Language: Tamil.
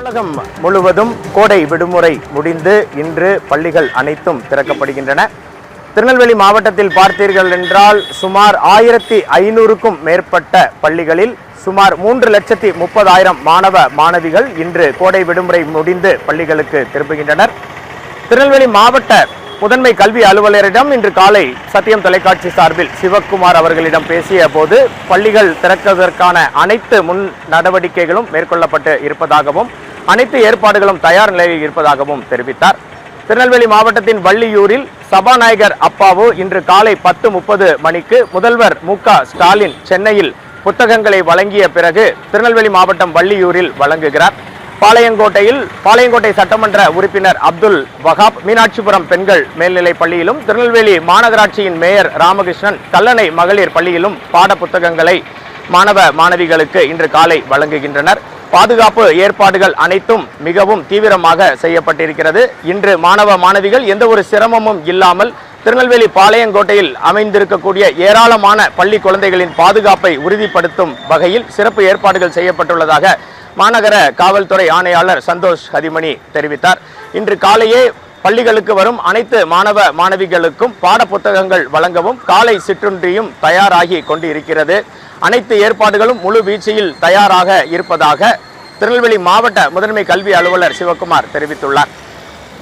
தமிழகம் முழுவதும் கோடை விடுமுறை முடிந்து இன்று பள்ளிகள் அனைத்தும் திறக்கப்படுகின்றன. திருநெல்வேலி மாவட்டத்தில் பார்த்தீர்கள் என்றால் சுமார் 1500க்கும் மேற்பட்ட பள்ளிகளில் சுமார் 3,30,000 மாணவ மாணவிகள் இன்று கோடை விடுமுறை முடிந்து பள்ளிகளுக்கு திரும்புகின்றனர். திருநெல்வேலி மாவட்ட முதன்மை கல்வி அலுவலரிடம் இன்று காலை சத்தியம் தொலைக்காட்சி சார்பில் சிவக்குமார் அவர்களிடம் பேசிய போது பள்ளிகள் திறக்குவதற்கான அனைத்து முன் நடவடிக்கைகளும் மேற்கொள்ளப்பட்டு இருப்பதாகவும் அனைத்து ஏற்பாடுகளும் தயார் நிலையில் இருப்பதாகவும் தெரிவித்தார். திருநெல்வேலி மாவட்டத்தின் வள்ளியூரில் சபாநாயகர் அப்பாவு இன்று காலை 10:30 மணிக்கு முதல்வர் மு.க. ஸ்டாலின் சென்னையில் புத்தகங்களை வழங்கிய பிறகு திருநெல்வேலி மாவட்டம் வள்ளியூரில் வழங்குகிறார். பாளையங்கோட்டை சட்டமன்ற உறுப்பினர் அப்துல் வஹாப் மீனாட்சிபுரம் பெண்கள் மேல்நிலைப் பள்ளியிலும் திருநெல்வேலி மாநகராட்சியின் மேயர் ராமகிருஷ்ணன் கல்லணை மகளிர் பள்ளியிலும் பாட புத்தகங்களை மாணவ மாணவிகளுக்கு இன்று காலை வழங்குகின்றனர். பாதுகாப்பு ஏற்பாடுகள் அனைத்தும் மிகவும் தீவிரமாக செய்யப்பட்டிருக்கிறது. இன்று மாணவ மாணவிகள் எந்த ஒரு சிரமமும் இல்லாமல் திருநெல்வேலி பாளையங்கோட்டையில் அமைந்திருக்கக்கூடிய ஏராளமான பள்ளி குழந்தைகளின் பாதுகாப்பை உறுதிப்படுத்தும் வகையில் சிறப்பு ஏற்பாடுகள் செய்யப்பட்டுள்ளதாக மாநகர காவல்துறை ஆணையாளர் சந்தோஷ் ஹதிமணி தெரிவித்தார். இன்று காலையே பள்ளிகளுக்கு வரும் அனைத்து மாணவ மாணவிகளுக்கும் பாட புத்தகங்கள் வழங்கவும் காலை சிற்றுண்டியும் தயாராகி கொண்டு இருக்கிறது. அனைத்து ஏற்பாடுகளும் முழு வீழ்ச்சியில் தயாராக இருப்பதாக திருநெல்வேலி மாவட்ட முதன்மை கல்வி அலுவலர் சிவக்குமார் தெரிவித்துள்ளார்.